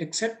61।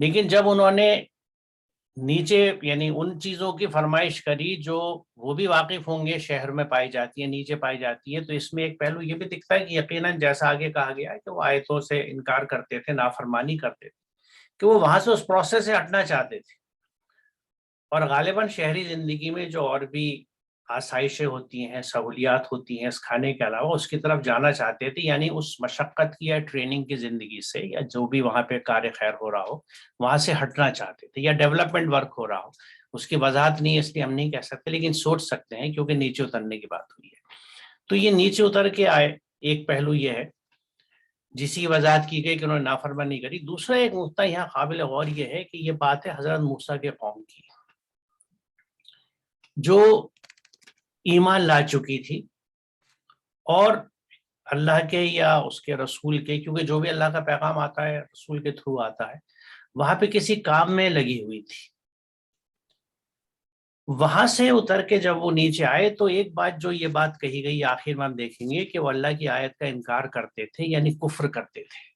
لیکن جب انہوں نے نیچے یعنی ان چیزوں کی فرمائش کری جو وہ بھی واقف ہوں گے شہر میں پائی جاتی ہیں، نیچے پائی جاتی ہیں، تو اس میں ایک پہلو یہ بھی دکھتا ہے کہ یقیناً جیسا آگے کہا گیا ہے کہ وہ آیتوں سے انکار کرتے تھے، نافرمانی کرتے تھے، کہ وہ وہاں سے اس پروسیس سے ہٹنا چاہتے تھے، اور غالباً شہری زندگی میں جو اور بھی آسائشیں ہوتی ہیں، سہولیات ہوتی ہیں اس کھانے کے علاوہ، اس کی طرف جانا چاہتے تھے، یعنی اس مشقت کی یا ٹریننگ کی زندگی سے یا جو بھی وہاں پہ کار خیر ہو رہا ہو وہاں سے ہٹنا چاہتے تھے، یا ڈیولپمنٹ ورک ہو رہا ہو، اس کی وضاحت نہیں ہے اس لیے ہم نہیں کہہ سکتے، لیکن سوچ سکتے ہیں کیونکہ نیچے اترنے کی بات ہوئی ہے۔ تو یہ نیچے اتر کے آئے، ایک پہلو یہ ہے جس کی وضاحت کی گئی کہ انہوں نے نافرمانی کری۔ دوسرا ایک نقطہ یہاں قابل غور یہ ہے کہ یہ بات ہے حضرت موسیٰ کے قوم کی، جو ایمان لا چکی تھی اور اللہ کے یا اس کے رسول کے، کیونکہ جو بھی اللہ کا پیغام آتا ہے رسول کے تھرو آتا ہے، وہاں پہ کسی کام میں لگی ہوئی تھی۔ وہاں سے اتر کے جب وہ نیچے آئے تو ایک بات جو یہ بات کہی گئی آخر میں ہم دیکھیں گے کہ وہ اللہ کی آیت کا انکار کرتے تھے، یعنی کفر کرتے تھے۔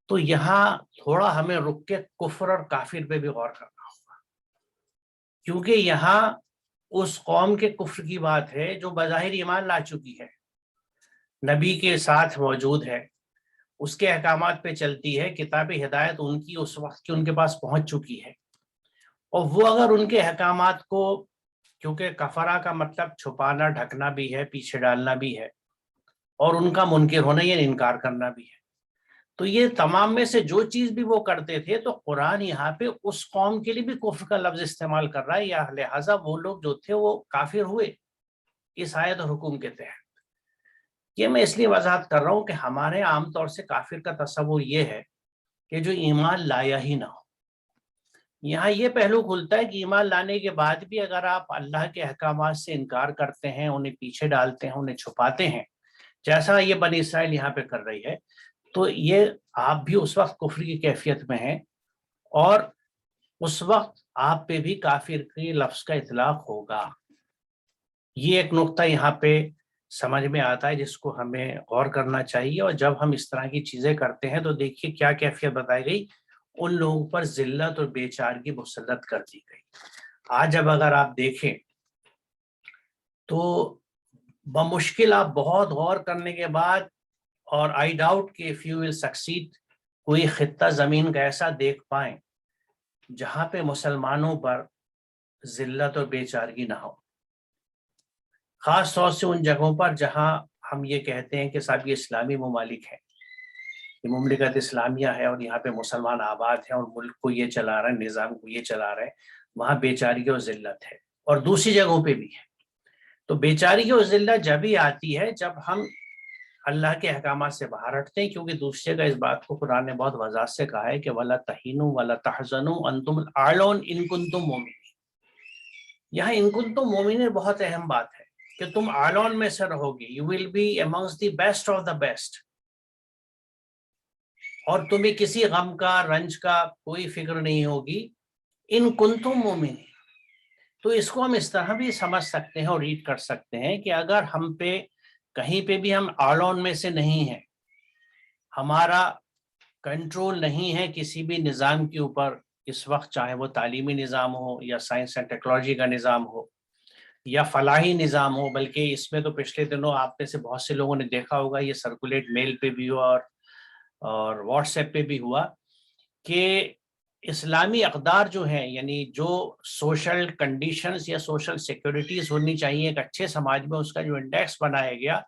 تو یہاں تھوڑا ہمیں رک کے کفر اور کافر پہ بھی غور کرنا ہوگا، کیونکہ یہاں اس قوم کے کفر کی بات ہے جو بظاہر ایمان لا چکی ہے، نبی کے ساتھ موجود ہے، اس کے احکامات پہ چلتی ہے، کتاب ہدایت ان کی اس وقت کی ان کے پاس پہنچ چکی ہے، اور وہ اگر ان کے احکامات کو، کیونکہ کفرہ کا مطلب چھپانا، ڈھکنا بھی ہے، پیچھے ڈالنا بھی ہے، اور ان کا منکر ہونا یعنی انکار کرنا بھی ہے، تو یہ تمام میں سے جو چیز بھی وہ کرتے تھے، تو قرآن یہاں پہ اس قوم کے لیے بھی کفر کا لفظ استعمال کر رہا ہے، یا لہٰذا وہ لوگ جو تھے وہ کافر ہوئے اس آیت اور حکم کے تحت۔ یہ میں اس لیے وضاحت کر رہا ہوں کہ ہمارے عام طور سے کافر کا تصور یہ ہے کہ جو ایمان لایا ہی نہ ہو۔ یہاں یہ پہلو کھلتا ہے کہ ایمان لانے کے بعد بھی اگر آپ اللہ کے احکامات سے انکار کرتے ہیں، انہیں پیچھے ڈالتے ہیں، انہیں چھپاتے ہیں، جیسا یہ بنی اسرائیل یہاں پہ کر رہی ہے، تو یہ آپ بھی اس وقت کفر کی کیفیت میں ہیں، اور اس وقت آپ پہ بھی کافر کی لفظ کا اطلاق ہوگا۔ یہ ایک نقطہ یہاں پہ سمجھ میں آتا ہے جس کو ہمیں غور کرنا چاہیے، اور جب ہم اس طرح کی چیزیں کرتے ہیں تو دیکھیے کیا کیفیت بتائی گئی، ان لوگوں پر ذلت اور بے چارگی مسلط کر دی گئی۔ آج اب اگر آپ دیکھیں تو بمشکل آپ بہت غور کرنے کے بعد، اور آئی ڈاؤٹ کہ if you will succeed، کوئی خطہ زمین کا ایسا دیکھ پائیں جہاں پہ مسلمانوں پر ذلت اور بے چارگی نہ ہو، خاص طور سے ان جگہوں پر جہاں ہم یہ کہتے ہیں کہ صاحب یہ اسلامی ممالک ہیں، یہ مملکت اسلامیہ ہے اور یہاں پہ مسلمان آباد ہیں اور ملک کو یہ چلا رہے ہیں، نظام کو یہ چلا رہے ہیں، وہاں بے چارگی اور ذلت ہے، اور دوسری جگہوں پہ بھی ہے۔ تو بے چارگی اور ذلت جب ہی آتی ہے جب ہم اللہ کے احکامات سے باہر ہٹتے ہیں، کیونکہ دوسری جگہ اس بات کو قرآن نے بہت وضاحت سے کہا ہے کہ وَلَا تَهِنُوا وَلَا تَحْزَنُوا وَأَنْتُمُ الْأَعْلَوْنَ إِن كُنتُم مُؤْمِنِينَ۔ یہاں ان کنتم مومنین بہت اہم بات ہے کہ تم اعلون میں سے رہو گے، you will be amongst the best of the best، اور تمہیں کسی غم کا، رنج کا کوئی فکر نہیں ہوگی، ان کنتم مومنین۔ تو اس کو ہم اس طرح بھی سمجھ سکتے ہیں اور ریڈ کر سکتے ہیں کہ اگر ہم پہ کہیں پہ بھی ہم اعلون میں سے نہیں ہیں، ہمارا کنٹرول نہیں ہے کسی بھی نظام کے اوپر اس وقت، چاہے وہ تعلیمی نظام ہو یا سائنس اینڈ ٹیکنالوجی کا نظام ہو یا فلاحی نظام ہو، بلکہ اس میں تو پچھلے دنوں آپ میں سے بہت سے لوگوں نے دیکھا ہوگا، یہ سرکولیٹ میل پہ بھی ہوا اور واٹس ایپ پہ بھی ہوا، کہ اسلامی اقدار جو ہیں، یعنی جو سوشل کنڈیشنز یا سوشل سیکورٹیز ہونی چاہیے ایک اچھے سماج میں، اس کا جو انڈیکس بنایا گیا،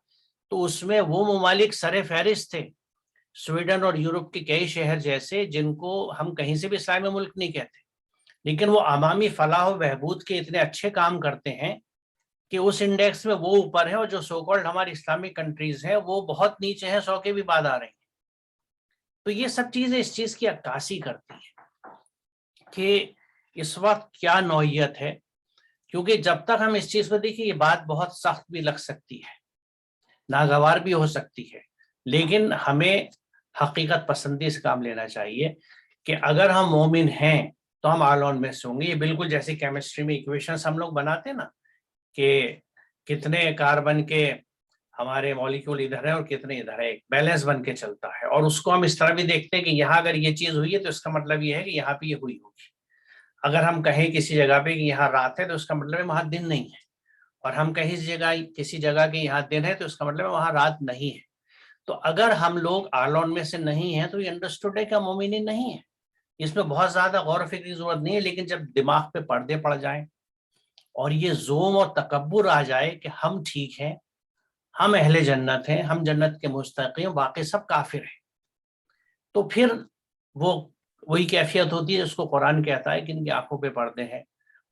تو اس میں وہ ممالک سر فہرست تھے، سویڈن اور یورپ کے کئی شہر جیسے، جن کو ہم کہیں سے بھی اسلامی ملک نہیں کہتے، لیکن وہ عوامی فلاح و بہبود کے اتنے اچھے کام کرتے ہیں کہ اس انڈیکس میں وہ اوپر ہے، اور جو سو کالڈ ہماری اسلامک کنٹریز ہیں وہ بہت نیچے ہیں، 100 کے بھی بعد آ رہی ہیں۔ تو یہ سب چیزیں اس چیز کی عکاسی کرتی ہیں کہ اس وقت کیا نوعیت ہے، کیونکہ جب تک ہم اس چیز کو دیکھیں یہ بات بہت سخت بھی لگ سکتی ہے، ناگوار بھی ہو سکتی ہے، لیکن ہمیں حقیقت پسندی سے کام لینا چاہیے کہ اگر ہم مومن ہیں تو ہم اعلون میں سے ہوں گے۔ یہ بالکل جیسے کیمسٹری میں ایکویشنز ہم لوگ بناتے ہیں نا، کہ کتنے کاربن کے ہمارے مالیکول ادھر ہے اور کتنے ادھر ہے، ایک بیلنس بن کے چلتا ہے. اور اس کو ہم اس طرح بھی دیکھتے ہیں کہ یہاں اگر یہ چیز ہوئی ہے تو اس کا مطلب یہ ہے کہ یہاں پہ یہ ہوئی ہوگی. اگر ہم کہیں کسی جگہ پہ کہ یہاں رات ہے تو اس کا مطلب ہے وہاں دن نہیں ہے، اور ہم کسی جگہ کے یہاں دن ہے تو اس کا مطلب ہے وہاں رات نہیں ہے. تو اگر ہم لوگ آلون میں سے نہیں ہیں تو یہ انڈرسٹوڈ ہے کہ مومنین نہیں ہے. اس میں بہت زیادہ غور و فکر کی ضرورت نہیں ہے، لیکن جب دماغ پہ پردے پڑ جائیں اور یہ زوم اور تکبر آ جائے کہ ہم ٹھیک ہیں، ہم اہل جنت ہیں، ہم جنت کے مستحق ہیں، باقی سب کافر ہیں، تو پھر وہی کیفیت ہوتی ہے جس کو قرآن کہتا ہے کہ ان کی آنکھوں پہ پردے ہیں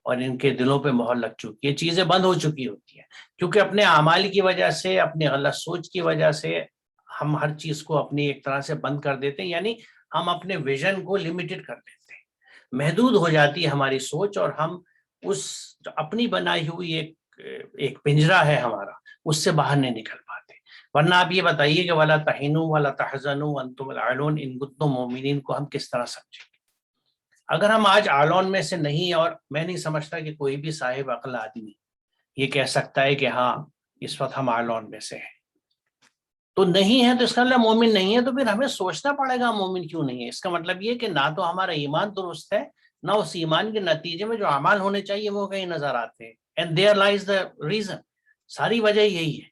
اور ان کے دلوں پہ مہر لگ چکی ہے، چیزیں بند ہو چکی ہوتی ہیں، کیونکہ اپنے اعمال کی وجہ سے، اپنی غلط سوچ کی وجہ سے ہم ہر چیز کو اپنی ایک طرح سے بند کر دیتے ہیں، یعنی ہم اپنے ویژن کو لمیٹڈ کر دیتے ہیں، محدود ہو جاتی ہے ہماری سوچ، اور ہم اس اپنی بنائی ہوئی ایک پنجرا ہے ہمارا، اس سے باہر نہیں نکل پاتے. ورنہ آپ یہ بتائیے کہ وَلَا تَحِنُوا وَلَا تَحْزَنُوا وَأَنْتُمُ الْأَعْلَوْنَ إِن كُنتُم مُؤْمِنِينَ کو ہم کس طرح سمجھیں گے؟ اگر ہم آج آلون میں سے نہیں، اور میں نہیں سمجھتا کہ کوئی بھی صاحب عقل آدمی یہ کہہ سکتا ہے کہ ہاں اس وقت ہم آلون میں سے ہیں، تو نہیں ہے تو اس کا مطلب مومن نہیں ہے. تو پھر ہمیں سوچنا پڑے گا مومن کیوں نہیں ہے. اس کا مطلب یہ کہ نہ تو ہمارا ایمان درست ہے، نہ اس ایمان کے نتیجے میں جو اعمال ہونے چاہیے وہ کہیں نظر آتے ہیں. And there lies the reason. ساری وجہ یہی ہے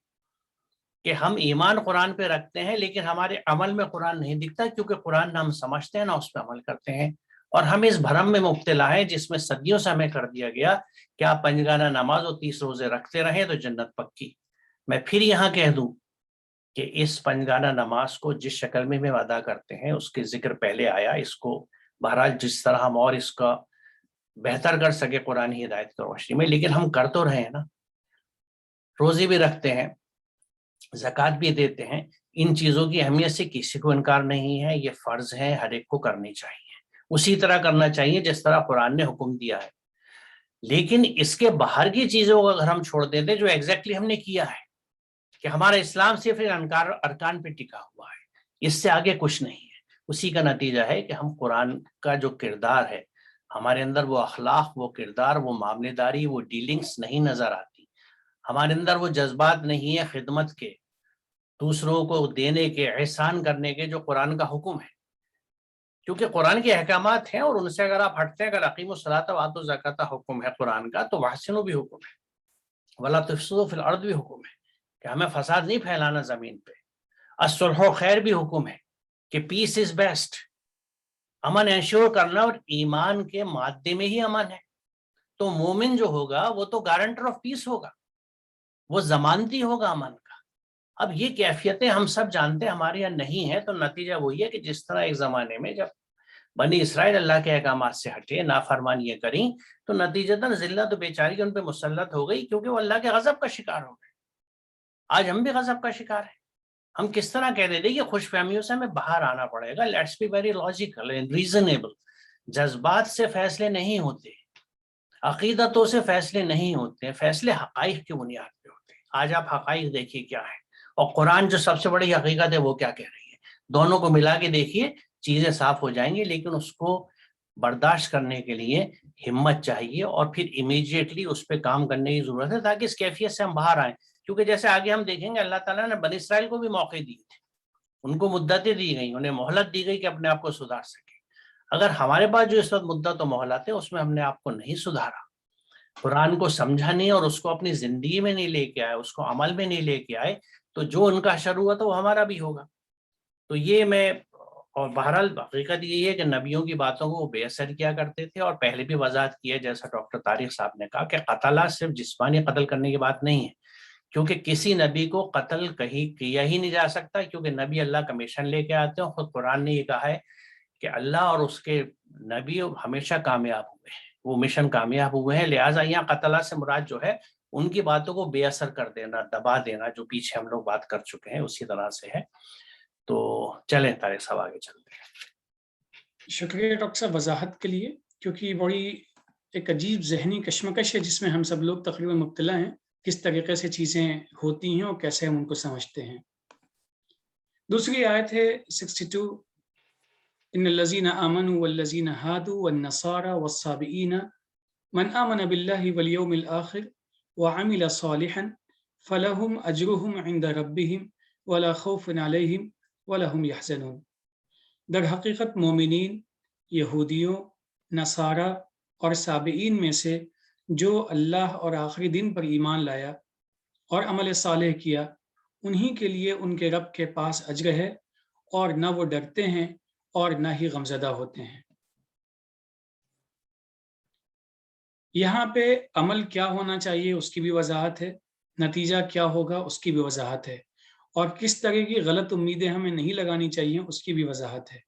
کہ ہم ایمان قرآن پہ رکھتے ہیں لیکن ہمارے عمل میں قرآن نہیں دکھتا، کیونکہ قرآن نہ ہم سمجھتے ہیں نہ اس پہ عمل کرتے ہیں، اور ہم اس بھرم میں مبتلا ہیں جس میں صدیوں سے ہمیں کر دیا گیا کہ آپ پنجگانہ نماز اور 30 روزے رکھتے رہیں تو جنت پکی. میں پھر یہاں کہہ دوں کہ اس پنجگانہ نماز کو جس شکل میں ہم ادا کرتے ہیں اس کے ذکر پہلے آیا، اس کو بہرحال جس طرح ہم اور اس کا بہتر کر سکے قرآن ہدایت کی روشنی میں، لیکن ہم کر تو رہے ہیں نا. روزے بھی رکھتے ہیں، زکوٰۃ بھی دیتے ہیں، ان چیزوں کی اہمیت سے کسی کو انکار نہیں ہے، یہ فرض ہے، ہر ایک کو کرنی چاہیے، اسی طرح کرنا چاہیے جس طرح قرآن نے حکم دیا ہے. لیکن اس کے باہر کی چیزوں کو اگر ہم چھوڑ دیتے جو ایگزیکٹلی ہم نے کیا ہے، کہ ہمارا اسلام صرف ارکان پہ ٹکا ہوا ہے، اس سے آگے کچھ نہیں ہے، اسی کا نتیجہ ہے کہ ہم قرآن کا جو کردار ہے ہمارے اندر، وہ اخلاق، وہ کردار، وہ معاملے داری، وہ ڈیلنگز نہیں نظر آتی. ہمارے اندر وہ جذبات نہیں ہے خدمت کے، دوسروں کو دینے کے، احسان کرنے کے، جو قرآن کا حکم ہے. کیونکہ قرآن کے احکامات ہیں اور ان سے اگر آپ ہٹتے ہیں، اگر اقیموا الصلاۃ وآتوا الزکاۃ حکم ہے قرآن کا، تو واحسنوا بھی حکم ہے، ولا تفسدوا فی الارض بھی حکم ہے کہ ہمیں فساد نہیں پھیلانا زمین پہ. الصلح خیر بھی حکم ہے کہ پیس از بیسٹ، امن انشور کرنا، اور ایمان کے مادے میں ہی امن ہے. تو مومن جو ہوگا وہ تو گارنٹر آف پیس ہوگا، وہ ضمانتی ہوگا امن کا. اب یہ کیفیتیں ہم سب جانتے ہیں ہمارے یہاں نہیں ہے، تو نتیجہ وہی ہے کہ جس طرح ایک زمانے میں جب بنی اسرائیل اللہ کے احکامات سے ہٹے، نافرمانیاں کریں، تو نتیجتاً ذلت و بیچاری ان پہ مسلط ہو گئی، کیونکہ وہ اللہ کے غضب کا شکار ہو گئے. آج ہم بھی غضب کا شکار ہیں. ہم کس طرح کہہ دیتے کہ خوش فہمیوں سے ہمیں باہر آنا پڑے گا. Let's be very logical and reasonable. جذبات سے فیصلے نہیں ہوتے، عقیدتوں سے فیصلے نہیں ہوتے ہیں، فیصلے حقائق کی بنیاد پہ ہوتے ہیں. آج آپ حقائق دیکھیے کیا ہے، اور قرآن جو سب سے بڑی حقیقت ہے وہ کیا کہہ رہی ہے. دونوں کو ملا کے دیکھیے، چیزیں صاف ہو جائیں گی. لیکن اس کو برداشت کرنے کے لیے ہمت چاہیے، اور پھر امیڈیٹلی اس پہ کام کرنے کی ضرورت ہے تاکہ اس کیفیت سے ہم باہر آئیں. کیونکہ جیسے آگے ہم دیکھیں گے اللہ تعالیٰ نے بنی اسرائیل کو بھی موقع دیے تھے، ان کو مدتیں دی گئی، انہیں مہلت دی گئی کہ اپنے آپ کو سدھار سکے. اگر ہمارے پاس جو اس وقت مدت و مہلت ہے اس میں ہم نے آپ کو نہیں سدھارا، قرآن کو سمجھا نہیں، اور اس کو اپنی زندگی میں نہیں لے کے آئے، اس کو عمل میں نہیں لے کے آئے، تو جو ان کا شر ہوا تو وہ ہمارا بھی ہوگا. تو یہ میں، اور بہرحال حقیقت یہی ہے کہ نبیوں کی باتوں کو وہ بے اثر کیا کرتے تھے. اور پہلے بھی وضاحت کی ہے، جیسا ڈاکٹر طارق صاحب نے کہا، کہ قتلہ صرف جسمانی قتل کرنے کی بات نہیں ہے، کیونکہ کسی نبی کو قتل کہیں کیا ہی نہیں جا سکتا، کیونکہ نبی اللہ کا مشن لے کے آتے ہیں. خود قرآن نے یہ کہا ہے کہ اللہ اور اس کے نبی ہمیشہ کامیاب ہوئے ہیں، وہ مشن کامیاب ہوئے ہیں. لہٰذا یہاں قتلہ سے مراد جو ہے ان کی باتوں کو بے اثر کر دینا، دبا دینا، جو پیچھے ہم لوگ بات کر چکے ہیں اسی طرح سے ہے. تو چلیں طارق صاحب آگے چلتے ہیں. شکریہ ڈاکٹر صاحب وضاحت کے لیے، کیونکہ بڑی ایک عجیب ذہنی کشمکش ہے جس میں ہم سب لوگ تقریباً مبتلا ہیں، کس طریقے سے چیزیں ہوتی ہیں اور کیسے ہم ان کو سمجھتے ہیں. دوسری آیت ہے 62، ان الذین آمنوا والذین ہادوا والنصارى والصابئین من آمن باللہ والیوم الآخر وعمل صالحا فلہم اجرہم عند ربہم ولا خوف علیہم ولا ہم یحزنون۔ در حقیقت مومنین، یہودیوں، نصارہ اور سابعین میں سے جو اللہ اور آخری دن پر ایمان لایا اور عمل صالح کیا، انہی کے لیے ان کے رب کے پاس اجر ہے، اور نہ وہ ڈرتے ہیں اور نہ ہی غمزدہ ہوتے ہیں۔ یہاں پہ عمل کیا ہونا چاہیے اس کی بھی وضاحت ہے، نتیجہ کیا ہوگا اس کی بھی وضاحت ہے، اور کس طرح کی غلط امیدیں ہمیں نہیں لگانی چاہیے اس کی بھی وضاحت ہے۔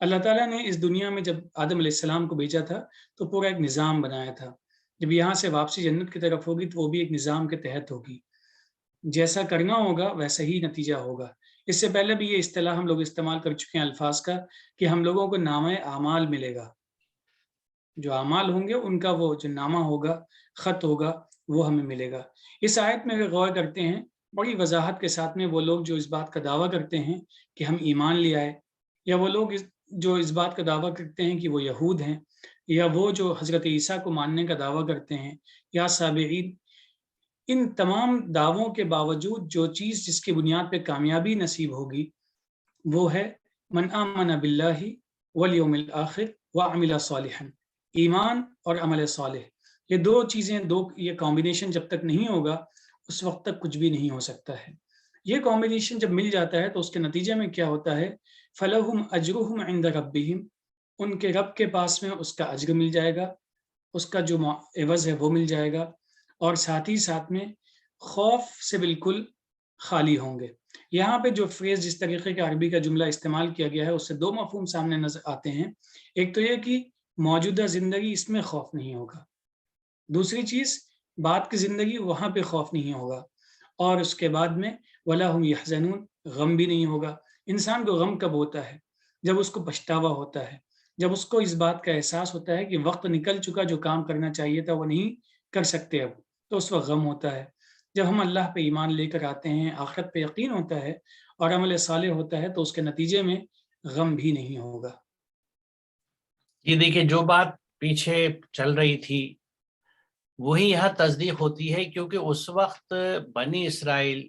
اللہ تعالیٰ نے اس دنیا میں جب آدم علیہ السلام کو بھیجا تھا تو پورا ایک نظام بنایا تھا۔ جب یہاں سے واپسی جنت کی طرف ہوگی تو وہ بھی ایک نظام کے تحت ہوگی، جیسا کرنا ہوگا ویسا ہی نتیجہ ہوگا۔ اس سے پہلے بھی یہ اصطلاح ہم لوگ استعمال کر چکے ہیں الفاظ کا کہ ہم لوگوں کو نامہ اعمال ملے گا، جو اعمال ہوں گے ان کا وہ جو نامہ ہوگا، خط ہوگا، وہ ہمیں ملے گا۔ اس آیت میں اگر غور کرتے ہیں بڑی وضاحت کے ساتھ میں، وہ لوگ جو اس بات کا دعویٰ کرتے ہیں کہ ہم ایمان لے آئے، یا وہ لوگ جو اس بات کا دعویٰ کرتے ہیں کہ وہ یہود ہیں، یا وہ جو حضرت عیسیٰ کو ماننے کا دعویٰ کرتے ہیں، یا سابعین، ان تمام دعووں کے باوجود جو چیز جس کی بنیاد پہ کامیابی نصیب ہوگی وہ ہے من آمن باللہ والیوم الآخر وعمل صالحا۔ ایمان اور عمل صالح، یہ دو چیزیں، یہ کمبینیشن جب تک نہیں ہوگا اس وقت تک کچھ بھی نہیں ہو سکتا ہے۔ یہ کمبینیشن جب مل جاتا ہے تو اس کے نتیجے میں کیا ہوتا ہے؟ فلہم اجرہم عند ربہم، ان کے رب کے پاس میں اس کا اجر مل جائے گا، اس کا جو عوض ہے وہ مل جائے گا، اور ساتھ ہی ساتھ میں خوف سے بالکل خالی ہوں گے۔ یہاں پہ جو فریز جس طریقے کا عربی کا جملہ استعمال کیا گیا ہے اس سے دو مفہوم سامنے نظر آتے ہیں۔ ایک تو یہ کہ موجودہ زندگی اس میں خوف نہیں ہوگا، دوسری چیز بعد کی زندگی وہاں پہ خوف نہیں ہوگا، اور اس کے بعد میں وَلَا هُمْ يَحْزَنُونَ، غم بھی نہیں ہوگا۔ انسان کو غم کب ہوتا ہے؟ جب اس کو پچھتاوا ہوتا ہے، جب اس کو اس بات کا احساس ہوتا ہے کہ وقت نکل چکا، جو کام کرنا چاہیے تھا وہ نہیں کر سکتے اب، تو اس وقت غم ہوتا ہے۔ جب ہم اللہ پہ ایمان لے کر آتے ہیں، آخرت پہ یقین ہوتا ہے اور عمل صالح ہوتا ہے، تو اس کے نتیجے میں غم بھی نہیں ہوگا۔ یہ دیکھیں جو بات پیچھے چل رہی تھی وہی یہاں تصدیق ہوتی ہے، کیونکہ اس وقت بنی اسرائیل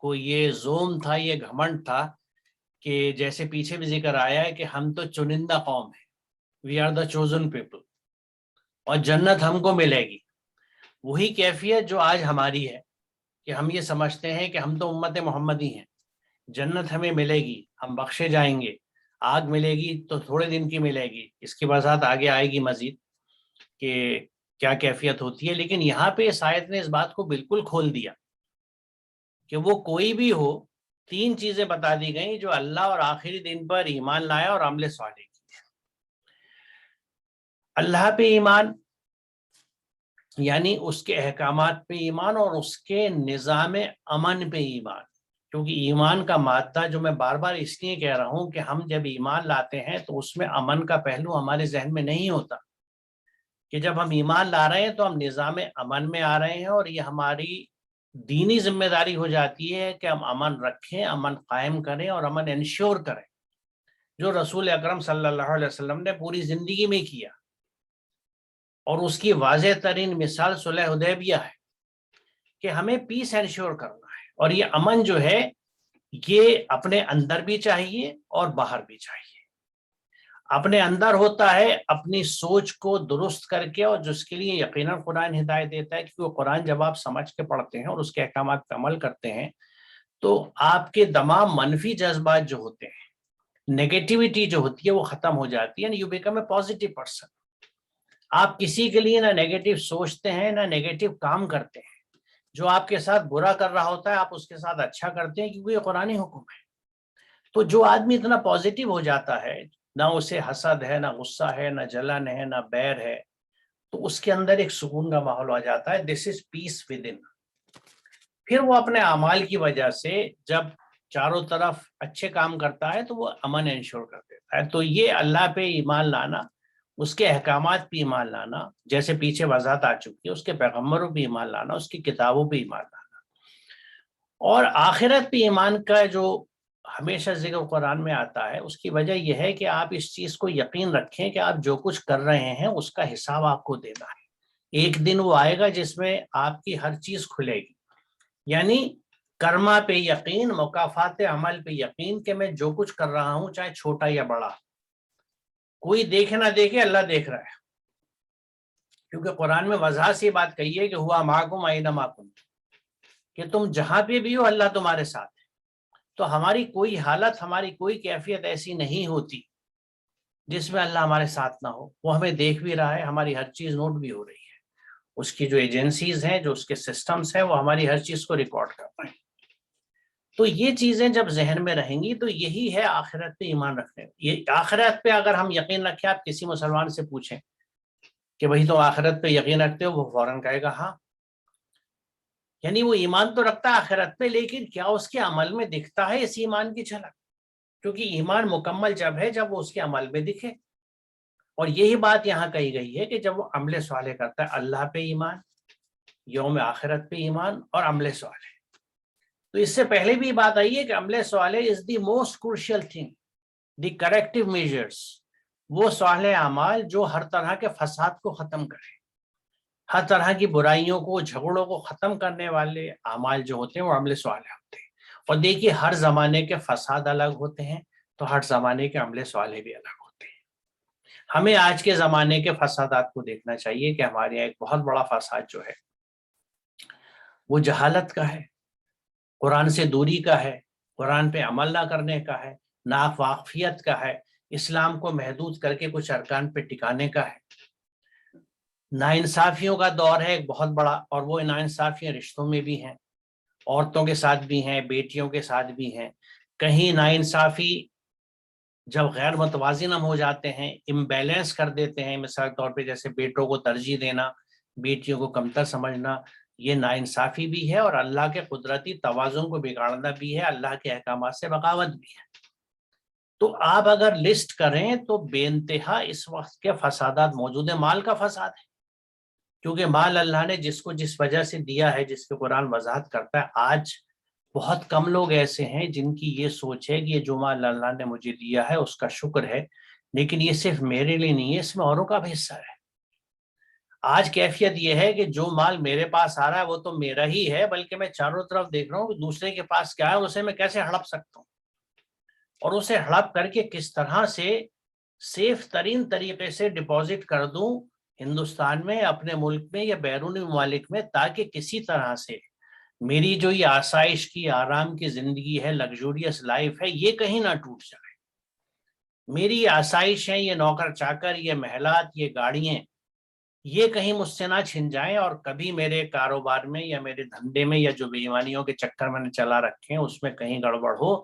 کو یہ زوم تھا، یہ گھمنڈ تھا کہ جیسے پیچھے بھی ذکر آیا ہے کہ ہم تو چنندہ قوم ہیں، we are the chosen people, اور جنت ہم کو ملے گی۔ وہی کیفیت جو آج ہماری ہے کہ ہم یہ سمجھتے ہیں کہ ہم تو امت محمدی ہیں، جنت ہمیں ملے گی، ہم بخشے جائیں گے، آگ ملے گی تو تھوڑے دن کی ملے گی، اس کی وضاحت آگے آئے گی مزید کہ کیا کیفیت ہوتی ہے۔ لیکن یہاں پہ اس آیت نے اس بات کو بالکل کھول دیا کہ وہ کوئی بھی ہو، تین چیزیں بتا دی گئیں جو اللہ اور آخری دن پر ایمان لایا اور عمل صالح کیا۔ اللہ پہ ایمان یعنی اس کے احکامات پہ ایمان اور اس کے نظام امن پہ ایمان، کیونکہ ایمان کا مادہ جو میں بار بار اس لیے کہہ رہا ہوں کہ ہم جب ایمان لاتے ہیں تو اس میں امن کا پہلو ہمارے ذہن میں نہیں ہوتا، کہ جب ہم ایمان لا رہے ہیں تو ہم نظام امن میں آ رہے ہیں، اور یہ ہماری دینی ذمہ داری ہو جاتی ہے کہ ہم امن رکھیں، امن قائم کریں اور امن انشور کریں، جو رسول اکرم صلی اللہ علیہ وسلم نے پوری زندگی میں کیا، اور اس کی واضح ترین مثال صلح حدیبیہ ہے کہ ہمیں پیس انشور کرنا ہے، اور یہ امن جو ہے یہ اپنے اندر بھی چاہیے اور باہر بھی چاہیے۔ اپنے اندر ہوتا ہے اپنی سوچ کو درست کر کے، اور جس کے لیے یقیناً قرآن ہدایت دیتا ہے، کیونکہ وہ قرآن جب آپ سمجھ کے پڑھتے ہیں اور اس کے احکامات پر عمل کرتے ہیں تو آپ کے تمام منفی جذبات جو ہوتے ہیں، نیگیٹیوٹی جو ہوتی ہے وہ ختم ہو جاتی ہے، you become a positive person. آپ کسی کے لیے نہ نیگیٹو سوچتے ہیں نہ نیگیٹو کام کرتے ہیں، جو آپ کے ساتھ برا کر رہا ہوتا ہے آپ اس کے ساتھ اچھا کرتے ہیں، کیونکہ یہ قرآنی حکم ہے۔ تو جو آدمی اتنا پازیٹیو ہو جاتا ہے، نہ اسے حسد ہے، نہ غصہ ہے، نہ جلن ہے، نہ بیر ہے، تو اس کے اندر ایک سکون کا ماحول آ جاتا ہے، دس از پیس ود ان۔ پھر وہ اپنے اعمال کی وجہ سے جب چاروں طرف اچھے کام کرتا ہے تو وہ امن انشور کر دیتا ہے۔ تو یہ اللہ پہ ایمان لانا، اس کے احکامات پہ ایمان لانا، جیسے پیچھے وضاحت آ چکی ہے، اس کے پیغمبروں پہ ایمان لانا، اس کی کتابوں پہ ایمان لانا، اور آخرت پہ ایمان کا جو ہمیشہ ذکر قرآن میں آتا ہے، اس کی وجہ یہ ہے کہ آپ اس چیز کو یقین رکھیں کہ آپ جو کچھ کر رہے ہیں اس کا حساب آپ کو دینا ہے۔ ایک دن وہ آئے گا جس میں آپ کی ہر چیز کھلے گی، یعنی کرما پہ یقین، مکافات عمل پہ یقین کہ میں جو کچھ کر رہا ہوں چاہے چھوٹا یا بڑا، کوئی دیکھے نہ دیکھے اللہ دیکھ رہا ہے، کیونکہ قرآن میں وضاحت سے بات کہی ہے کہ ہوا معکم اینما کنتم، کہ تم جہاں پہ بھی ہو اللہ تمہارے ساتھ ہے۔ تو ہماری کوئی حالت، ہماری کوئی کیفیت ایسی نہیں ہوتی جس میں اللہ ہمارے ساتھ نہ ہو، وہ ہمیں دیکھ بھی رہا ہے، ہماری ہر چیز نوٹ بھی ہو رہی ہے، اس کی جو ایجنسیز ہیں، جو اس کے سسٹمز ہیں، وہ ہماری ہر چیز کو ریکارڈ کر رہے ہیں۔ تو یہ چیزیں جب ذہن میں رہیں گی تو یہی ہے آخرت پہ ایمان رکھنے۔ یہ آخرت پہ اگر ہم یقین رکھیں، آپ کسی مسلمان سے پوچھیں کہ بھائی تم آخرت پہ یقین رکھتے ہو، وہ فوراً کہے گا ہاں، یعنی وہ ایمان تو رکھتا ہے آخرت پہ، لیکن کیا اس کے عمل میں دکھتا ہے اس ایمان کی جھلک؟ کیونکہ ایمان مکمل جب ہے جب وہ اس کے عمل میں دکھے، اور یہی بات یہاں کہی گئی ہے کہ جب وہ عمل صالح کرتا ہے، اللہ پہ ایمان، یوم آخرت پہ ایمان اور عمل صالح۔ تو اس سے پہلے بھی بات آئی ہے کہ عمل صالح is the most crucial thing, the corrective measures, وہ صالح اعمال جو ہر طرح کے فساد کو ختم کرے، ہر طرح کی برائیوں کو، جھگڑوں کو ختم کرنے والے اعمال جو ہوتے ہیں وہ عمل صالح ہوتے ہیں۔ اور دیکھیے ہر زمانے کے فساد الگ ہوتے ہیں، تو ہر زمانے کے عمل صالح بھی الگ ہوتے ہیں۔ ہمیں آج کے زمانے کے فسادات کو دیکھنا چاہیے کہ ہمارے یہاں ایک بہت بڑا فساد جو ہے وہ جہالت کا ہے، قرآن سے دوری کا ہے، قرآن پہ عمل نہ کرنے کا ہے، ناواقفیت کا ہے، اسلام کو محدود کر کے کچھ ارکان پہ ٹکانے کا ہے، ناانصافیوں کا دور ہے ایک بہت بڑا، اور وہ ناانصافیاں رشتوں میں بھی ہیں، عورتوں کے ساتھ بھی ہیں، بیٹیوں کے ساتھ بھی ہیں۔ کہیں ناانصافی جب غیر متوازن ہم ہو جاتے ہیں، امبیلنس کر دیتے ہیں، مثال طور پہ جیسے بیٹوں کو ترجیح دینا، بیٹیوں کو کمتر سمجھنا، یہ ناانصافی بھی ہے اور اللہ کے قدرتی توازن کو بگاڑنا بھی ہے، اللہ کے احکامات سے بغاوت بھی ہے۔ تو آپ اگر لسٹ کریں تو بے انتہا اس وقت کے فسادات موجود ہیں۔ مال کا فساد ہے، کیونکہ مال اللہ نے جس کو جس وجہ سے دیا ہے، جس کے قرآن وضاحت کرتا ہے، آج بہت کم لوگ ایسے ہیں جن کی یہ سوچ ہے کہ یہ جو مال اللہ نے مجھے دیا ہے اس کا شکر ہے، لیکن یہ صرف میرے لیے نہیں ہے، اس میں اوروں کا بھی حصہ ہے۔ آج کیفیت یہ ہے کہ جو مال میرے پاس آ رہا ہے وہ تو میرا ہی ہے، بلکہ میں چاروں طرف دیکھ رہا ہوں کہ دوسرے کے پاس کیا ہے، اسے میں کیسے ہڑپ سکتا ہوں، اور اسے ہڑپ کر کے کس طرح سے سیف ترین طریقے سے ڈپازٹ کر دوں ہندوستان میں، اپنے ملک میں یا بیرونی ممالک میں، تاکہ کسی طرح سے میری جو یہ آسائش کی، آرام کی زندگی ہے، لگژوریس لائف ہے، یہ کہیں نہ ٹوٹ جائے۔ میری آسائش ہے، یہ نوکر چاکر، یہ محلات، یہ گاڑیاں، یہ کہیں مجھ سے نہ چھن جائیں، اور کبھی میرے کاروبار میں یا میرے دھندے میں یا جو بے ایمانیوں کے چکر میں نے چلا رکھے ہیں اس میں کہیں گڑبڑ ہو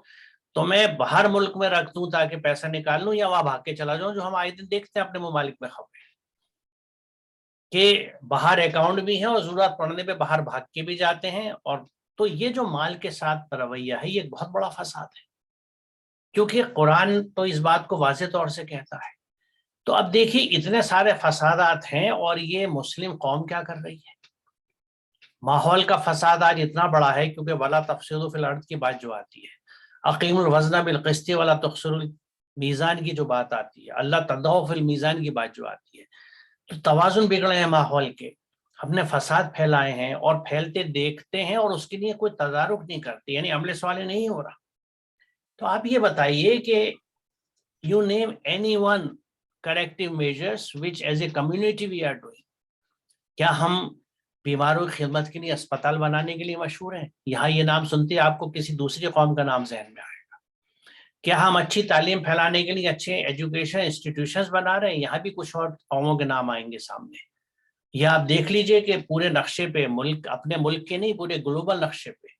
تو میں باہر ملک میں رکھ دوں تاکہ پیسہ نکال لوں، یا وہاں بھاگ کے چلا جاؤں، جو ہم آئے دن دیکھتے ہیں اپنے ممالک میں خبریں کہ باہر اکاؤنٹ بھی ہیں اور ضرورت پڑنے پہ باہر بھاگ کے بھی جاتے ہیں۔ اور تو یہ جو مال کے ساتھ رویہ ہے یہ ایک بہت بڑا فساد ہے، کیونکہ قرآن تو اس بات کو واضح طور سے کہتا ہے۔ تو اب دیکھیے اتنے سارے فسادات ہیں اور یہ مسلم قوم کیا کر رہی ہے۔ ماحول کا فساد آج اتنا بڑا ہے، کیونکہ ولا تفسدوا فی الارض کی بات جو آتی ہے، اقیم الوزن بالقسط ولا تخسروا المیزان کی جو بات آتی ہے، اللہ تطغوا فی المیزان کی بات جو آتی ہے، تو توازن بگڑے ہیں ماحول کے، ہم نے فساد پھیلائے ہیں اور پھیلتے دیکھتے ہیں اور اس کے لیے کوئی تدارک نہیں کرتے، یعنی عمل صالح نہیں ہو رہا۔ تو آپ یہ بتائیے کہ you name any one corrective measures which as a community we are doing. کیا ہم بیماروں کی خدمت کے لیے اسپتال بنانے کے لیے مشہور ہیں؟ یہاں یہ نام سنتے آپ کو کسی دوسری قوم کا نام ذہن میں آئے گا۔ کیا ہم اچھی تعلیم پھیلانے کے لیے اچھے ایجوکیشن انسٹیٹیوشنز بنا رہے ہیں؟ یہاں بھی کچھ اور قوموں کے نام آئیں گے سامنے۔ یا آپ دیکھ لیجئے کہ پورے نقشے پہ، ملک اپنے ملک کے نہیں، پورے گلوبل نقشے پہ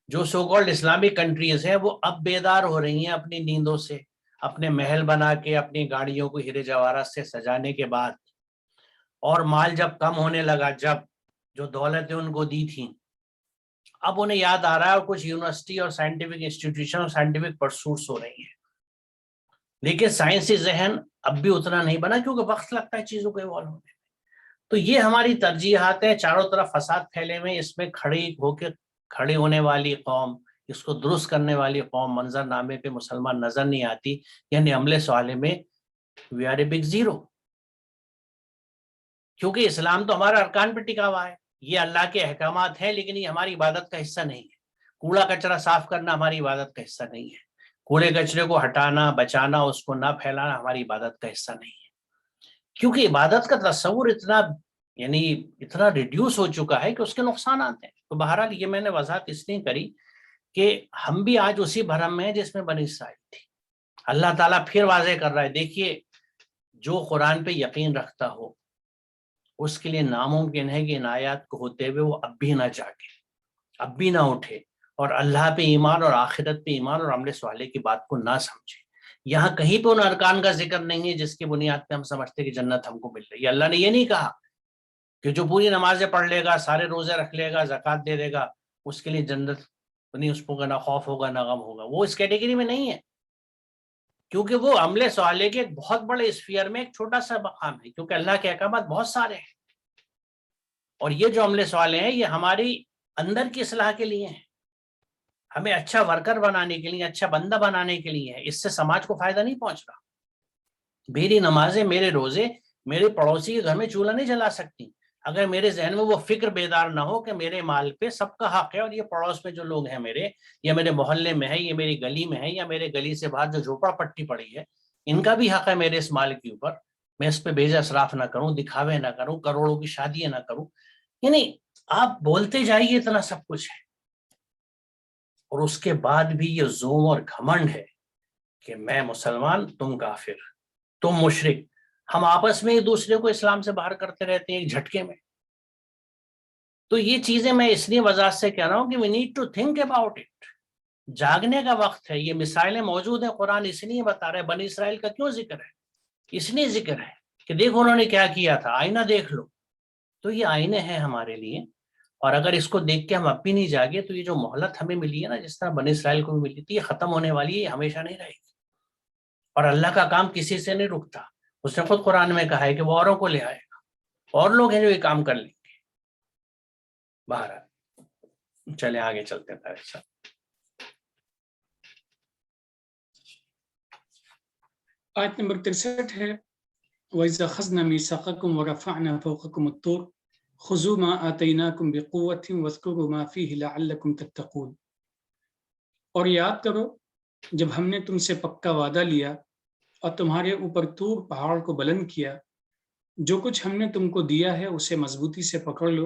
جو سو کالڈ اسلامک کنٹریز ہیں وہ اب بیدار ہو رہی ہیں اپنی نیندوں سے، اپنے محل بنا کے اپنی گاڑیوں کو ہیرے جواہرات سے سجانے کے بعد، اور مال جب کم ہونے لگا، جب جو دولتیں ان کو دی تھیں، اب انہیں یاد آ رہا ہے، اور کچھ یونیورسٹی اور سائنٹیفک انسٹیٹیوشن اور سائنٹیفک پرسوٹس ہو رہی ہیں، لیکن سائنسی ذہن اب بھی اتنا نہیں بنا، کیونکہ وقت لگتا ہے چیزوں کو ایوالو ہونے میں۔ تو یہ ہماری ترجیحات ہیں، چاروں طرف فساد پھیلے ہوئے، اس میں کھڑی ہونے والی قوم، اس کو درست کرنے والی قوم منظر نامے پہ مسلمان نظر نہیں آتی، یعنی عمل صالح میں we are a big zero, کیونکہ اسلام تو ہمارا ارکان پہ ٹکا ہوا ہے۔ یہ اللہ کے احکامات ہیں لیکن یہ ہماری عبادت کا حصہ نہیں ہے. کوڑا کچرا صاف کرنا ہماری عبادت کا حصہ نہیں ہے. کوڑے کچرے کو ہٹانا، بچانا، اس کو نہ پھیلانا ہماری عبادت کا حصہ نہیں ہے. کیونکہ عبادت کا تصور اتنا ریڈیوس ہو چکا ہے کہ اس کے نقصانات ہیں. تو بہرحال یہ میں نے وضاحت اس لیے کری کہ ہم بھی آج اسی بھرم میں ہیں جس میں بنی اسرائیل تھی. اللہ تعالیٰ پھر واضح کر رہا ہے، دیکھیے جو قرآن پہ یقین رکھتا ہو اس کے لیے ناممکن ہے کہ ان آیات کو ہوتے ہوئے وہ اب بھی نہ جاگے، اب بھی نہ اٹھے اور اللہ پہ ایمان اور آخرت پہ ایمان اور عمل صالح کی بات کو نہ سمجھے. یہاں کہیں پہ ان ارکان کا ذکر نہیں ہے جس کی بنیاد پہ ہم سمجھتے کہ جنت ہم کو مل رہی ہے. اللہ نے یہ نہیں کہا کہ جو پوری نمازیں پڑھ لے گا، سارے روزے رکھ لے گا، زکوٰۃ دے دے گا، اس کے لیے جنت نہیں، اس کو نہ خوف ہوگا نہ غم ہوگا. وہ اس کیٹیگری میں نہیں ہے، کیونکہ وہ عمل صالح کے ایک بہت بڑے اسفیئر میں ایک چھوٹا سا مقام ہے، کیونکہ اللہ کے احکامات بہت سارے ہیں. اور یہ جو عمل صالح ہیں یہ ہماری اندر کی اصلاح کے لیے ہیں، ہمیں اچھا ورکر بنانے کے لیے، اچھا بندہ بنانے کے لیے ہے. اس سے سماج کو فائدہ نہیں پہنچ رہا. میری نمازیں، میرے روزے میرے پڑوسی کے گھر میں چولہا نہیں جلا سکتی اگر میرے ذہن میں وہ فکر بیدار نہ ہو کہ میرے مال پہ سب کا حق ہے، اور یہ پڑوس میں جو لوگ ہیں میرے، یا میرے محلے میں ہے، یا میری گلی میں ہے، یا میرے گلی سے باہر جو جھوپڑا پٹی پڑی ہے، ان کا بھی حق ہے میرے اس مال کے اوپر. میں اس پہ بیجا اسراف نہ کروں، دکھاوے نہ کروں، کروڑوں کی شادیاں نہ کروں. یعنی آپ بولتے جائیے اتنا سب کچھ ہے، اور اس کے بعد بھی یہ زوم اور گھمنڈ ہے کہ میں مسلمان، تم کافر، تم مشرک. ہم آپس میں ایک دوسرے کو اسلام سے باہر کرتے رہتے ہیں ایک جھٹکے میں. تو یہ چیزیں میں اس لیے وضاحت سے کہہ رہا ہوں کہ we need to think about it. جاگنے کا وقت ہے. یہ مثالیں موجود ہیں، قرآن اس لیے بتا رہا ہے. بنی اسرائیل کا کیوں ذکر ہے؟ اس لیے ذکر ہے کہ دیکھو انہوں نے کیا کیا تھا، آئینہ دیکھ لو. تو یہ آئینے ہیں ہمارے لیے، اور اگر اس کو دیکھ کے ہم اب بھی نہیں جاگے تو یہ جو مہلت ہمیں ملی ہے نا، جس طرح بنی اسرائیل کو بھی ملی تھی، یہ ختم ہونے والی ہے، یہ ہمیشہ نہیں رہے گی. اور اللہ کا کام کسی سے نہیں رکتا. اس نے خود قرآن میں کہا ہے کہ وہ اوروں کو لے آئے گا، اور لوگ ہیں جو یہ کام کر لیں گے. بہرحال چلے آگے چلتے ہیں. آیت نمبر 63 ہے، وَإِذَا أَخَذْنَا مِيثَاقَكُمْ وَرَفَعْنَا فَوْقَكُمُ الطُّورَ خُذُوا مَا آتَيْنَاكُمْ بِقُوَّةٍ وَاذْكُرُوا مَا فِيهِ لَعَلَّكُمْ تَتَّقُونَ. اور یاد کرو جب ہم نے تم سے پکا وعدہ لیا اور تمہارے اوپر طور پہاڑ کو بلند کیا، جو کچھ ہم نے تم کو دیا ہے اسے مضبوطی سے پکڑ لو،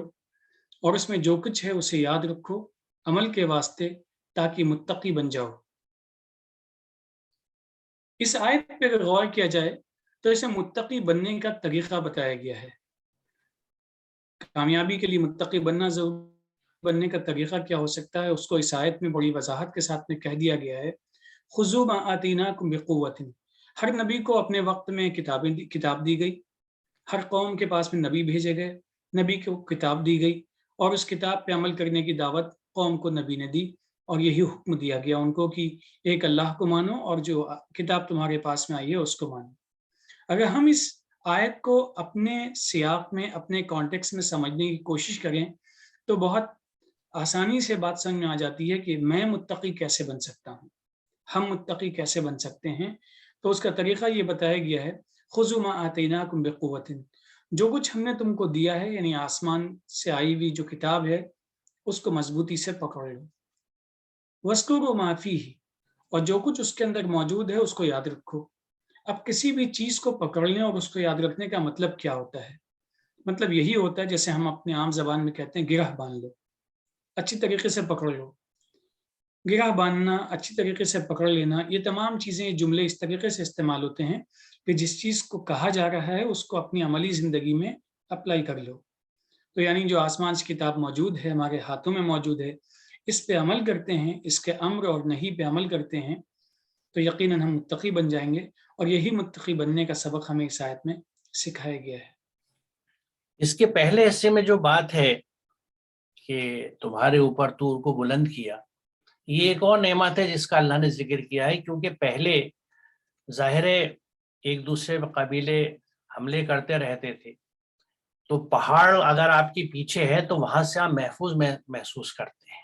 اور اس میں جو کچھ ہے اسے یاد رکھو عمل کے واسطے، تاکہ متقی بن جاؤ. اس آیت پہ اگر غور کیا جائے تو اسے متقی بننے کا طریقہ بتایا گیا ہے. کامیابی کے لیے متقی بننے کا طریقہ کیا ہو سکتا ہے، اس کو اس آیت میں بڑی وضاحت کے ساتھ میں کہہ دیا گیا ہے. خُذُوا مَا آتَيْنَاكُمْ بِقُوَّةٍ. ہر نبی کو اپنے وقت میں کتاب دی گئی، ہر قوم کے پاس میں نبی بھیجے گئے، نبی کو کتاب دی گئی، اور اس کتاب پہ عمل کرنے کی دعوت قوم کو نبی نے دی، اور یہی حکم دیا گیا ان کو کہ ایک اللہ کو مانو اور جو کتاب تمہارے پاس میں آئی ہے اس کو مانو. اگر ہم اس آیت کو اپنے سیاق میں، اپنے کانٹیکس میں سمجھنے کی کوشش کریں تو بہت آسانی سے بات سمجھ میں آ جاتی ہے کہ میں متقی کیسے بن سکتا ہوں، ہم متقی کیسے بن سکتے ہیں. تو اس کا طریقہ یہ بتایا گیا ہے، خُذُوا مَا آتَيْنَاكُمْ بِقُوَّةٍ. جو کچھ ہم نے تم کو دیا ہے، یعنی آسمان سے آئی ہوئی جو کتاب ہے، اس کو مضبوطی سے پکڑ لو. وَاذْكُرُوا مَا فِيهِ. اور جو کچھ اس کے اندر موجود ہے اس کو یاد رکھو. اب کسی بھی چیز کو پکڑنے اور اس کو یاد رکھنے کا مطلب کیا ہوتا ہے؟ مطلب یہی ہوتا ہے جیسے ہم اپنے عام زبان میں کہتے ہیں گرہ باندھ لو، اچھی طریقے سے پکڑ لو. گرہ باندھنا، اچھی طریقے سے پکڑ لینا، یہ تمام چیزیں، یہ جملے اس طریقے سے استعمال ہوتے ہیں کہ جس چیز کو کہا جا رہا ہے اس کو اپنی عملی زندگی میں اپلائی کر لو. تو یعنی جو آسمان سے کتاب موجود ہے، ہمارے ہاتھوں میں موجود ہے، اس پہ عمل کرتے ہیں، اس کے امر اور نہی پہ عمل کرتے ہیں، تو یقیناً ہم متقی بن جائیں گے. اور یہی متقی بننے کا سبق ہمیں اس آیت میں سکھایا گیا ہے. اس کے پہلے حصے میں جو بات ہے کہ تمہارے اوپر طور کو بلند کیا، یہ ایک اور نعمت ہے جس کا اللہ نے ذکر کیا ہے. کیونکہ پہلے ظاہر ایک دوسرے قبیلے حملے کرتے رہتے تھے، تو پہاڑ اگر آپ کے پیچھے ہے تو وہاں سے آپ محفوظ محسوس کرتے ہیں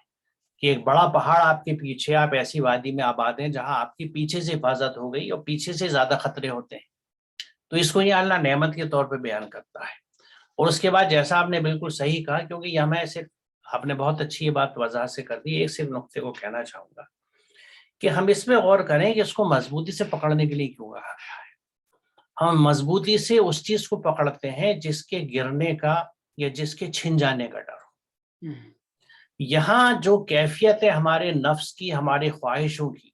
کہ ایک بڑا پہاڑ آپ کے پیچھے، آپ ایسی وادی میں آباد ہیں جہاں آپ کے پیچھے سے حفاظت ہو گئی اور پیچھے سے زیادہ خطرے ہوتے ہیں. تو اس کو یہ اللہ نعمت کے طور پہ بیان کرتا ہے. اور اس کے بعد جیسا آپ نے بالکل صحیح کہا، کیونکہ یہ میں صرف آپ نے بہت اچھی یہ بات وضاحت سے کر دی، ایک صرف نقطے کو کہنا چاہوں گا کہ ہم اس پہ غور کریں کہ اس کو مضبوطی سے پکڑنے کے لیے کیوں کہا گیا ہے۔ ہم مضبوطی سے اس چیز کو پکڑتے ہیں جس کے گرنے کا یا جس کے چھن جانے کا ڈر ہو۔ یہاں جو کیفیت ہے ہمارے نفس کی، ہماری خواہشوں کی،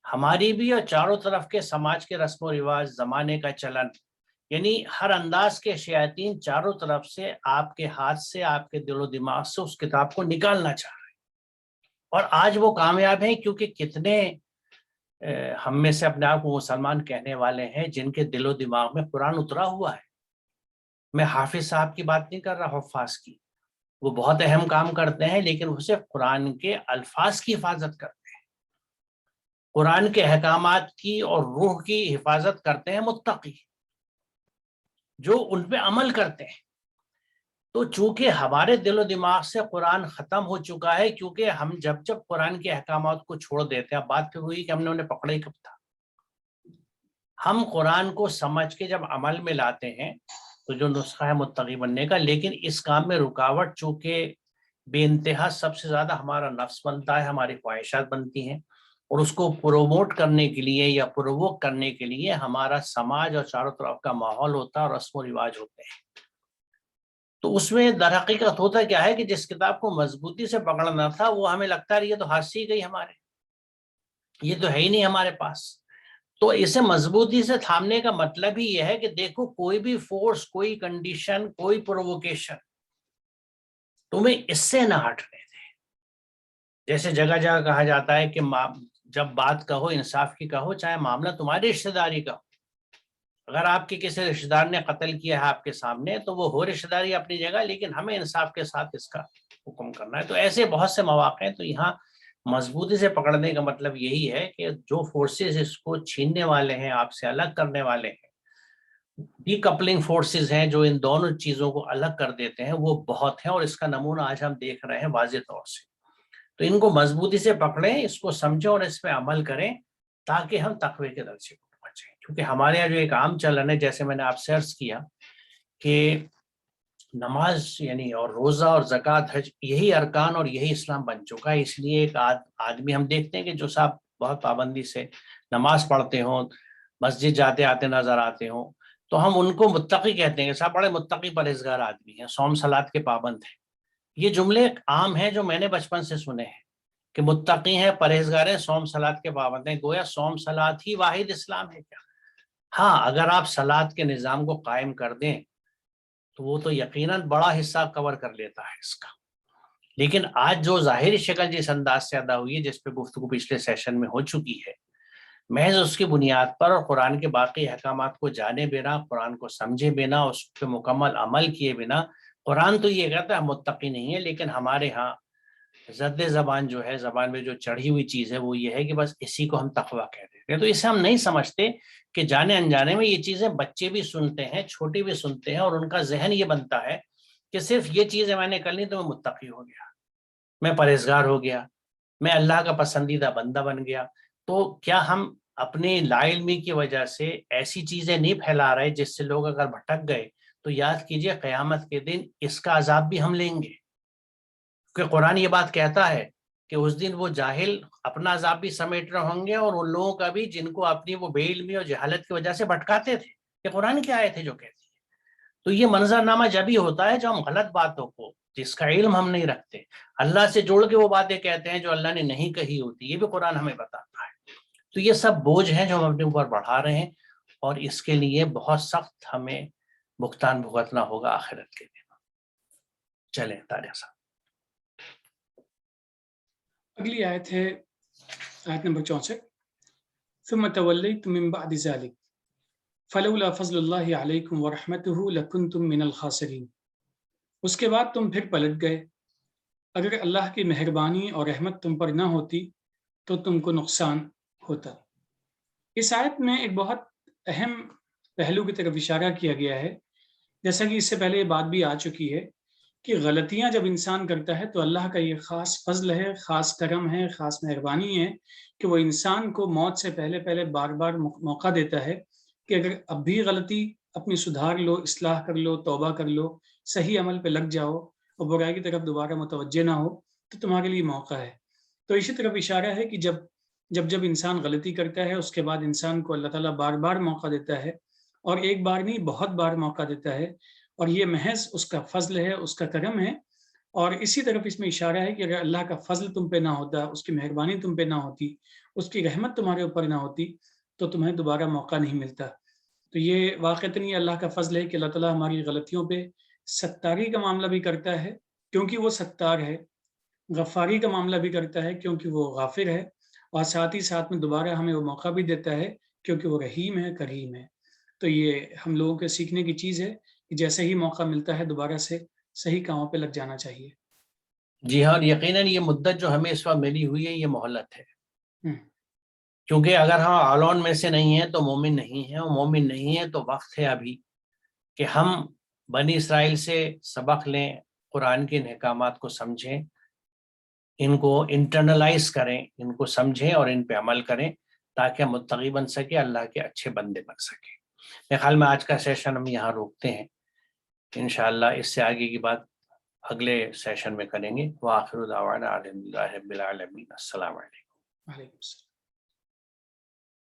ہماری بھی اور چاروں طرف کے سماج کے رسم و رواج، زمانے کا چلن، یعنی ہر انداز کے شیاطین چاروں طرف سے آپ کے ہاتھ سے، آپ کے دل و دماغ سے اس کتاب کو نکالنا چاہ رہے ہیں، اور آج وہ کامیاب ہیں، کیونکہ کتنے ہم میں سے اپنے آپ کو مسلمان کہنے والے ہیں جن کے دل و دماغ میں قرآن اترا ہوا ہے۔ میں حافظ صاحب کی بات نہیں کر رہا، حفاظ کی، وہ بہت اہم کام کرتے ہیں، لیکن وہ صرف قرآن کے الفاظ کی حفاظت کرتے ہیں، قرآن کے احکامات کی اور روح کی حفاظت کرتے ہیں متقی، جو ان پہ عمل کرتے ہیں۔ تو چونکہ ہمارے دل و دماغ سے قرآن ختم ہو چکا ہے، کیونکہ ہم جب قرآن کے احکامات کو چھوڑ دیتے ہیں، اب بات پھر ہوئی کہ ہم نے انہیں پکڑا ہی کب تھا۔ ہم قرآن کو سمجھ کے جب عمل میں لاتے ہیں تو جو نسخہ ہے متقی بننے کا، لیکن اس کام میں رکاوٹ چونکہ بے انتہا سب سے زیادہ ہمارا نفس بنتا ہے، ہماری خواہشات بنتی ہیں، اور اس کو پروموٹ کرنے کے لیے یا پرووک کرنے کے لیے ہمارا سماج اور چاروں طرف کا ماحول ہوتا ہے اور رسم و رواج ہوتے ہیں۔ تو اس میں در حقیقت ہوتا کیا ہے کہ جس کتاب کو مضبوطی سے پکڑنا تھا وہ ہمیں لگتا ہے یہ تو ہاتھ سے ہی گئی ہمارے، یہ تو ہے ہی نہیں ہمارے پاس۔ تو اسے مضبوطی سے تھامنے کا مطلب ہی یہ ہے کہ دیکھو کوئی بھی فورس، کوئی کنڈیشن، کوئی پرووکیشن تمہیں اس سے نہ ہٹنے دے۔ جیسے جگہ جگہ کہا جاتا ہے کہ جب بات کہو انصاف کی کہو، چاہے معاملہ تمہاری رشتہ داری کا ہو۔ اگر آپ کے کسی رشتہ دار نے قتل کیا ہے آپ کے سامنے تو وہ ہو رشتہ داری اپنی جگہ، لیکن ہمیں انصاف کے ساتھ اس کا حکم کرنا ہے۔ تو ایسے بہت سے مواقع ہیں۔ تو یہاں مضبوطی سے پکڑنے کا مطلب یہی ہے کہ جو فورسز اس کو چھیننے والے ہیں، آپ سے الگ کرنے والے ہیں، ڈی کپلنگ فورسز ہیں جو ان دونوں چیزوں کو الگ کر دیتے ہیں، وہ بہت ہیں، اور اس کا نمونہ آج ہم دیکھ رہے ہیں واضح طور سے۔ تو ان کو مضبوطی سے پکڑیں، اس کو سمجھیں اور اس پہ عمل کریں تاکہ ہم تقوی کے درجے کو پہنچیں۔ کیونکہ ہمارے یہاں جو ایک عام چلن ہے، جیسے میں نے آپ سے عرض کیا کہ نماز یعنی اور روزہ اور زکوٰۃ، حج، یہی ارکان اور یہی اسلام بن چکا ہے۔ اس لیے ایک آدمی ہم دیکھتے ہیں کہ جو صاحب بہت پابندی سے نماز پڑھتے ہوں، مسجد جاتے آتے نظر آتے ہوں، تو ہم ان کو متقی کہتے ہیں کہ صاحب بڑے متقی پرہیزگار آدمی ہیں، صوم صلات کے پابند ہیں۔ یہ جملے عام ہیں جو میں نے بچپن سے سنے ہیں کہ متقی ہیں، پرہیزگار ہیں، صوم صلات کے پابند ہیں۔ گویا صوم صلات ہی واحد اسلام ہے کیا؟ ہاں، اگر آپ صلات کے نظام کو قائم کر دیں تو وہ تو یقیناً بڑا حصہ کور کر لیتا ہے اس کا، لیکن آج جو ظاہری شکل جس انداز سے ادا ہوئی ہے، جس پہ گفتگو پچھلے سیشن میں ہو چکی ہے، محض اس کی بنیاد پر اور قرآن کے باقی احکامات کو جانے بنا، قرآن کو سمجھے بنا، اس پہ مکمل عمل کیے بنا، قرآن تو یہ کہتا ہے ہم متقی نہیں ہے، لیکن ہمارے ہاں زد زبان جو ہے، زبان میں جو چڑھی ہوئی چیز ہے وہ یہ ہے کہ بس اسی کو ہم تقویٰ کہہ دیتے ہیں۔ تو اسے ہم نہیں سمجھتے کہ جانے انجانے میں یہ چیزیں بچے بھی سنتے ہیں، چھوٹے بھی سنتے ہیں، اور ان کا ذہن یہ بنتا ہے کہ صرف یہ چیزیں میں نے کر لی تو میں متقی ہو گیا، میں پرہیزگار ہو گیا، میں اللہ کا پسندیدہ بندہ بن گیا۔ تو کیا ہم اپنی لا علمی کی وجہ سے ایسی چیزیں نہیں پھیلا رہے جس سے لوگ اگر بھٹک گئے تو یاد کیجئے قیامت کے دن اس کا عذاب بھی ہم لیں گے، کہ قرآن یہ بات کہتا ہے کہ اس دن وہ جاہل اپنا عذاب بھی سمیٹ رہے ہوں گے، اور ان لوگوں کا بھی جن کو اپنی وہ بے علمی اور جہالت کی وجہ سے بھٹکاتے تھے، کہ قرآن کی آیت ہے جو کہتی ہے۔ تو یہ منظرنامہ جب ہی ہوتا ہے جب ہم غلط باتوں کو، جس کا علم ہم نہیں رکھتے، اللہ سے جوڑ کے وہ باتیں کہتے ہیں جو اللہ نے نہیں کہی ہوتی، یہ بھی قرآن ہمیں بتاتا ہے۔ تو یہ سب بوجھ ہیں جو ہم اپنے اوپر بڑھا رہے ہیں، اور اس کے لیے بہت سخت ہمیں بھگتان بھگتنا ہوگا آخرت کے دن۔ چلیں طارق صاحب، اگلی آیت ہے آیت نمبر 64، ثم تولیتم من بعد ذلک فلولا فضل اللہ علیکم ورحمتہ لکنتم من الخاسرین۔ اس کے بعد تم پھر پلٹ گئے، اگر اللہ کی مہربانی اور رحمت تم پر نہ ہوتی تو تم کو نقصان ہوتا۔ اس آیت میں ایک بہت اہم پہلو کی طرف اشارہ کیا گیا ہے، جیسا کہ اس سے پہلے یہ بات بھی آ چکی ہے کہ غلطیاں جب انسان کرتا ہے تو اللہ کا یہ خاص فضل ہے، خاص کرم ہے، خاص مہربانی ہے کہ وہ انسان کو موت سے پہلے بار بار موقع دیتا ہے کہ اگر اب بھی غلطی اپنی سدھار لو، اصلاح کر لو، توبہ کر لو، صحیح عمل پہ لگ جاؤ اور برائی کی طرف دوبارہ متوجہ نہ ہو تو تمہارے لیے موقع ہے. تو اسی طرف اشارہ ہے کہ جب انسان غلطی کرتا ہے اس کے بعد انسان کو اللہ تعالیٰ بار بار موقع دیتا ہے، اور ایک بار نہیں بہت بار موقع دیتا ہے، اور یہ محض اس کا فضل ہے، اس کا کرم ہے. اور اسی طرف اس میں اشارہ ہے کہ اگر اللہ کا فضل تم پہ نہ ہوتا، اس کی مہربانی تم پہ نہ ہوتی، اس کی رحمت تمہارے اوپر نہ ہوتی تو تمہیں دوبارہ موقع نہیں ملتا. تو یہ واقعتاً یہ اللہ کا فضل ہے کہ اللہ تعالیٰ ہماری غلطیوں پہ ستاری کا معاملہ بھی کرتا ہے کیونکہ وہ ستار ہے، غفاری کا معاملہ بھی کرتا ہے کیونکہ وہ غافر ہے، اور ساتھ ہی ساتھ میں دوبارہ ہمیں وہ موقع بھی دیتا ہے کیونکہ وہ رحیم ہے، کریم ہے. تو یہ ہم لوگوں کے سیکھنے کی چیز ہے کہ جیسے ہی موقع ملتا ہے دوبارہ سے صحیح کاموں پہ لگ جانا چاہیے. جی ہاں، اور یقیناً یہ مدت جو ہمیں اس وقت ملی ہوئی ہے یہ مہلت ہے، ہم، کیونکہ اگر ہم اعلان میں سے نہیں ہیں تو مومن نہیں ہیں، اور مومن نہیں ہیں تو وقت ہے ابھی کہ ہم بنی اسرائیل سے سبق لیں، قرآن کے ان احکامات کو سمجھیں، ان کو انٹرنلائز کریں، ان کو سمجھیں اور ان پہ عمل کریں تاکہ ہم متقی بن سکیں، اللہ کے اچھے بندے بن سکیں. میرے خیال میں آج کا سیشن ہم یہاں روکتے ہیں، انشاءاللہ اس سے آگے کی بات اگلے سیشن میں کریں گے. وآخر دعوانا الحمدللہ رب العالمین. السلام علیکم. وعلیکم السلام.